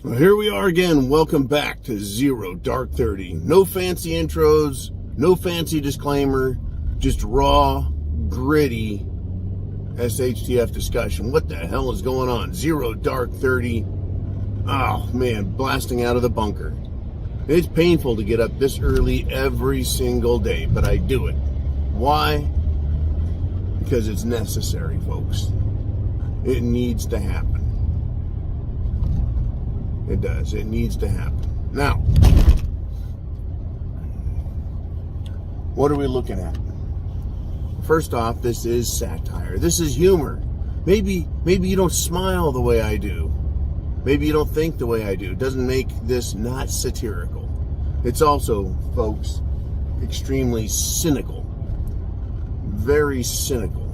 Well, here we are again. Welcome back to Zero Dark 30. No fancy intros, no fancy disclaimer, just raw, gritty SHTF discussion. What the hell is going on? Zero Dark 30. Oh, man, blasting out of the bunker. It's painful to get up this early every single day, but I do it. Why? Because it's necessary, folks. It needs to happen. It does. It needs to happen. Now, what are we looking at? First off, this is satire. This is humor. Maybe you don't smile the way I do. Maybe you don't think the way I do. It doesn't make this not satirical. It's also, folks, extremely cynical. Very cynical.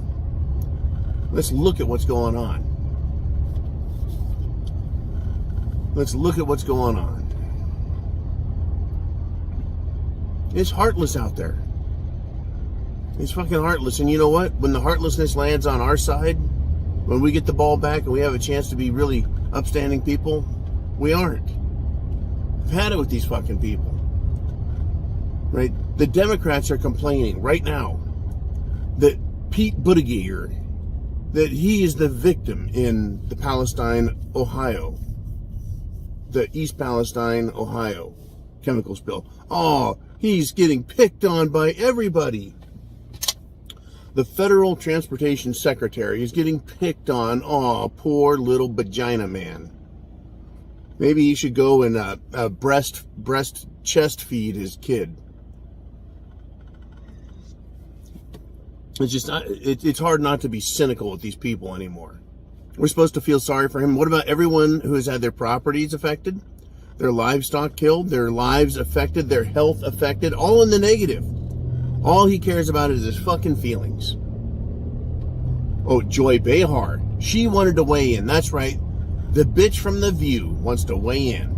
Let's look at what's going on. Let's look at what's going on. It's heartless out there. It's fucking heartless. And you know what? When the heartlessness lands on our side, when we get the ball back and we have a chance to be really upstanding people, we aren't. I've had it with these fucking people. Right? The Democrats are complaining right now that Pete Buttigieg, that he is the victim in the Palestine, Ohio. The East Palestine, Ohio chemical spill. Oh, he's getting picked on by everybody. The Federal Transportation Secretary is getting picked on. Oh, poor little vagina man. Maybe he should go and chest feed his kid. It's just not, it's hard not to be cynical with these people anymore. We're supposed to feel sorry for him. What about everyone who has had their properties affected, their livestock killed, their lives affected, their health affected, all in the negative? All he cares about is his fucking feelings. Oh, Joy Behar. She wanted to weigh in. That's right. The bitch from The View wants to weigh in.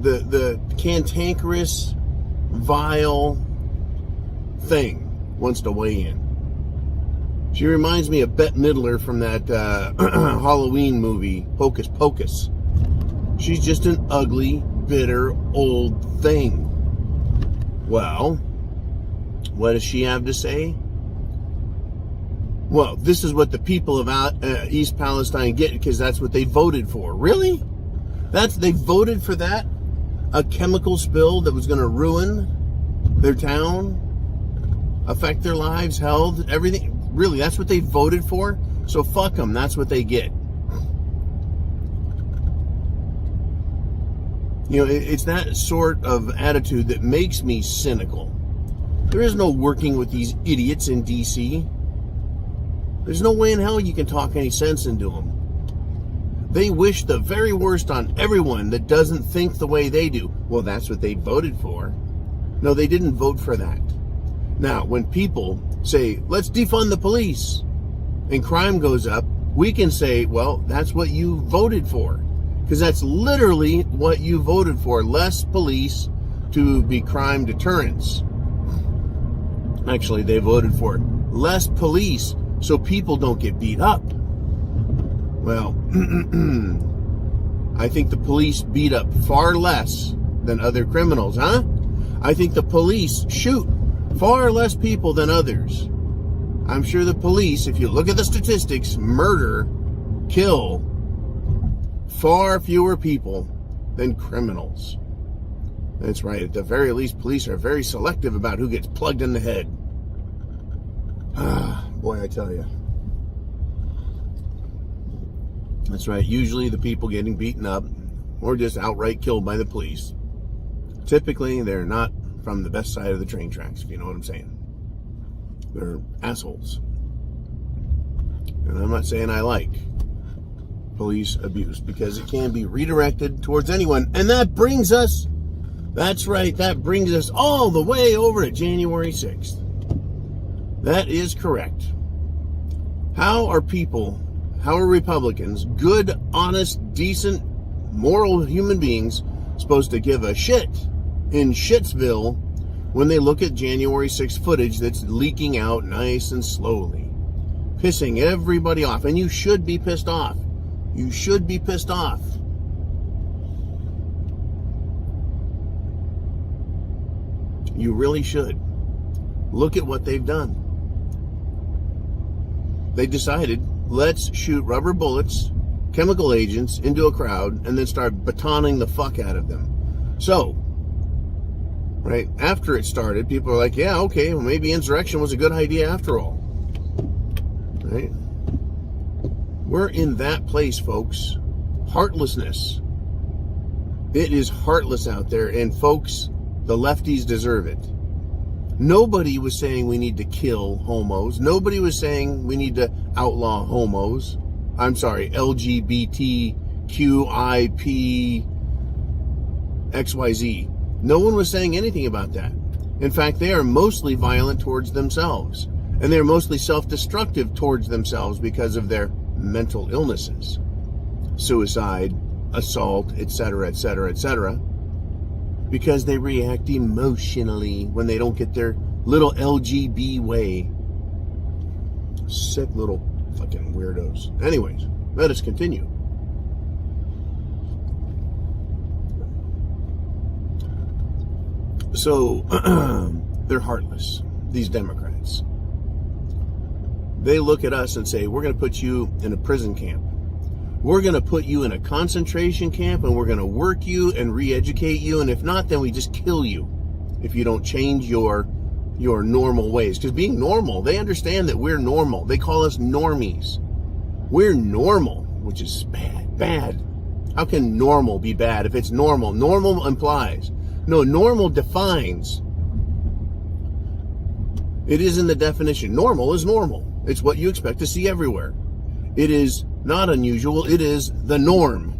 The cantankerous, vile thing wants to weigh in. She reminds me of Bette Midler from that Halloween movie, Hocus Pocus. She's just an ugly, bitter, old thing. Well, what does she have to say? Well, this is what the people of East Palestine get because that's what they voted for. Really? They voted for that? A chemical spill that was going to ruin their town, affect their lives, health, everything? Really, that's what they voted for? So fuck them. That's what they get. You know, it's that sort of attitude that makes me cynical. There is no working with these idiots in D.C. There's no way in hell you can talk any sense into them. They wish the very worst on everyone that doesn't think the way they do. Well, that's what they voted for. No, they didn't vote for that. Now, when people say, let's defund the police, and crime goes up, we can say, well, that's what you voted for. Because that's literally what you voted for. Less police to be crime deterrents. Actually, they voted for less police so people don't get beat up. Well, I think the police beat up far less than other criminals, huh? I think the police shoot far less people than others. I'm sure the police, if you look at the statistics, murder, kill far fewer people than criminals. That's right. At the very least, police are very selective about who gets plugged in the head. Ah, boy, I tell you. That's right. Usually the people getting beaten up or just outright killed by the police, typically they're not from the best side of the train tracks, if you know what I'm saying. They're assholes. And I'm not saying I like police abuse because it can be redirected towards anyone. And that brings us, that's right, that brings us all the way over to January 6th. That is correct. How are Republicans, good, honest, decent, moral human beings, supposed to give a shit in Shitsville when they look at January 6th footage that's leaking out nice and slowly? pissing everybody off. And you should be pissed off. You should be pissed off. You really should. Look at what they've done. They decided, let's shoot rubber bullets, chemical agents into a crowd, and then start batoning the fuck out of them. So, right after it started, people are like, yeah, okay, well, maybe insurrection was a good idea after all. Right? We're in that place, folks. Heartlessness. It is heartless out there, and folks, the lefties deserve it. Nobody was saying we need to kill homos. Nobody was saying we need to outlaw homos. I'm sorry, LGBTQIP XYZ. No one was saying anything about that. In fact, they are mostly violent towards themselves. And they're mostly self-destructive towards themselves because of their mental illnesses. Suicide, assault, etc., etc., etc. Because they react emotionally when they don't get their little LGB way. Sick little fucking weirdos. Anyways, let us continue. So, they're heartless, these Democrats. They look at us and say, we're going to put you in a prison camp. We're going to put you in a concentration camp, and we're going to work you and re-educate you, and if not, then we just kill you if you don't change your normal ways. Because being normal, they understand that we're normal. They call us normies. We're normal, which is bad. How can normal be bad if it's normal? Normal implies. No, normal defines. It is in the definition. Normal is normal. It's what you expect to see everywhere. It is not unusual. It is the norm.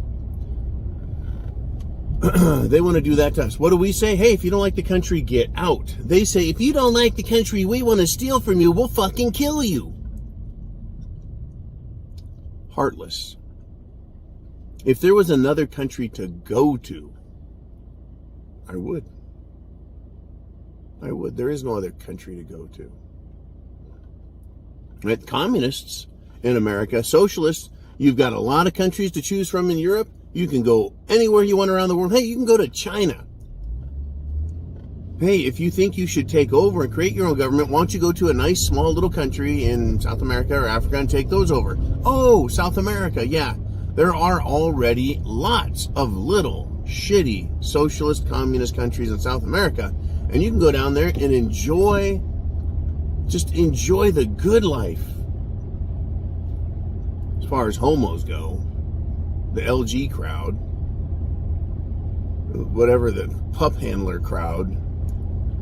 They want to do that to us. What do we say? Hey, if you don't like the country, get out. They say, if you don't like the country we want to steal from you, we'll fucking kill you. Heartless. If there was another country to go to, I would. There is no other country to go to. Right? Communists in America, socialists, you've got a lot of countries to choose from in Europe. You can go anywhere you want around the world. Hey, you can go to China. Hey, if you think you should take over and create your own government, why don't you go to a nice small little country in South America or Africa and take those over? Oh, South America, yeah. There are already lots of little shitty socialist communist countries in South America. And you can go down there and enjoy the good life. As far as homos go, the LG crowd, whatever the pup handler crowd,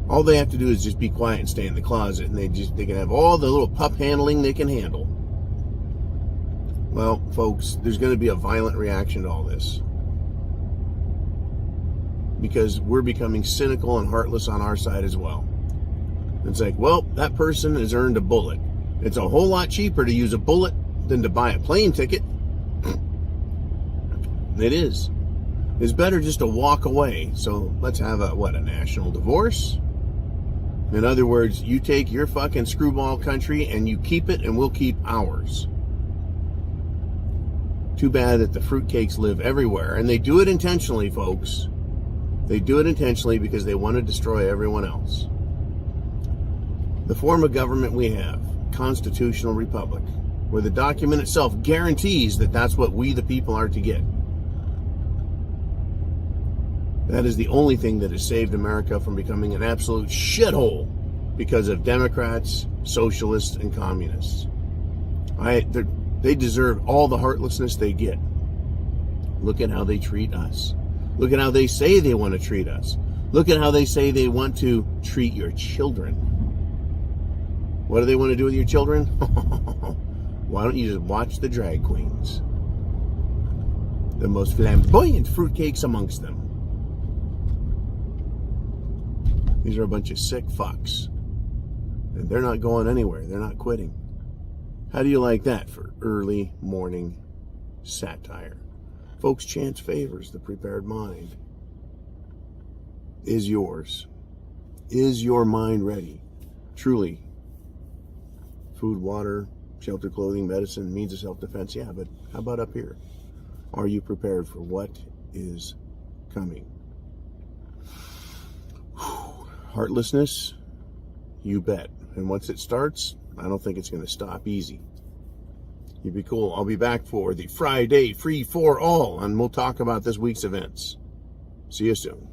all they have to do is just be quiet and stay in the closet, and they can have all the little pup handling they can handle. Well, folks, there's going to be a violent reaction to all this. Because we're becoming cynical and heartless on our side as well. It's like, well, that person has earned a bullet. It's a whole lot cheaper to use a bullet than to buy a plane ticket. It is. It's better just to walk away. So let's have a national divorce? In other words, you take your fucking screwball country and you keep it, and we'll keep ours. Too bad that the fruitcakes live everywhere. And they do it intentionally, folks. They do it intentionally because they want to destroy everyone else. The form of government we have, constitutional republic, where the document itself guarantees that that's what we the people are to get. That is the only thing that has saved America from becoming an absolute shithole because of Democrats, socialists, and communists. They deserve all the heartlessness they get. Look at how they treat us. Look at how they say they want to treat us. Look at how they say they want to treat your children. What do they want to do with your children? Why don't you just watch the drag queens? The most flamboyant fruitcakes amongst them. These are a bunch of sick fucks. And they're not going anywhere. They're not quitting. How do you like that for early morning satire? Folks, chance favors the prepared mind. Is yours. Is your mind ready? Truly. Food, water, Shelter, clothing, medicine, means of self-defense. Yeah, but how about up here? Are you prepared for what is coming? Heartlessness, you bet. And once it starts, I don't think it's going to stop easy. You'd be cool. I'll be back for the Friday Free for All, and we'll talk about this week's events. See you soon.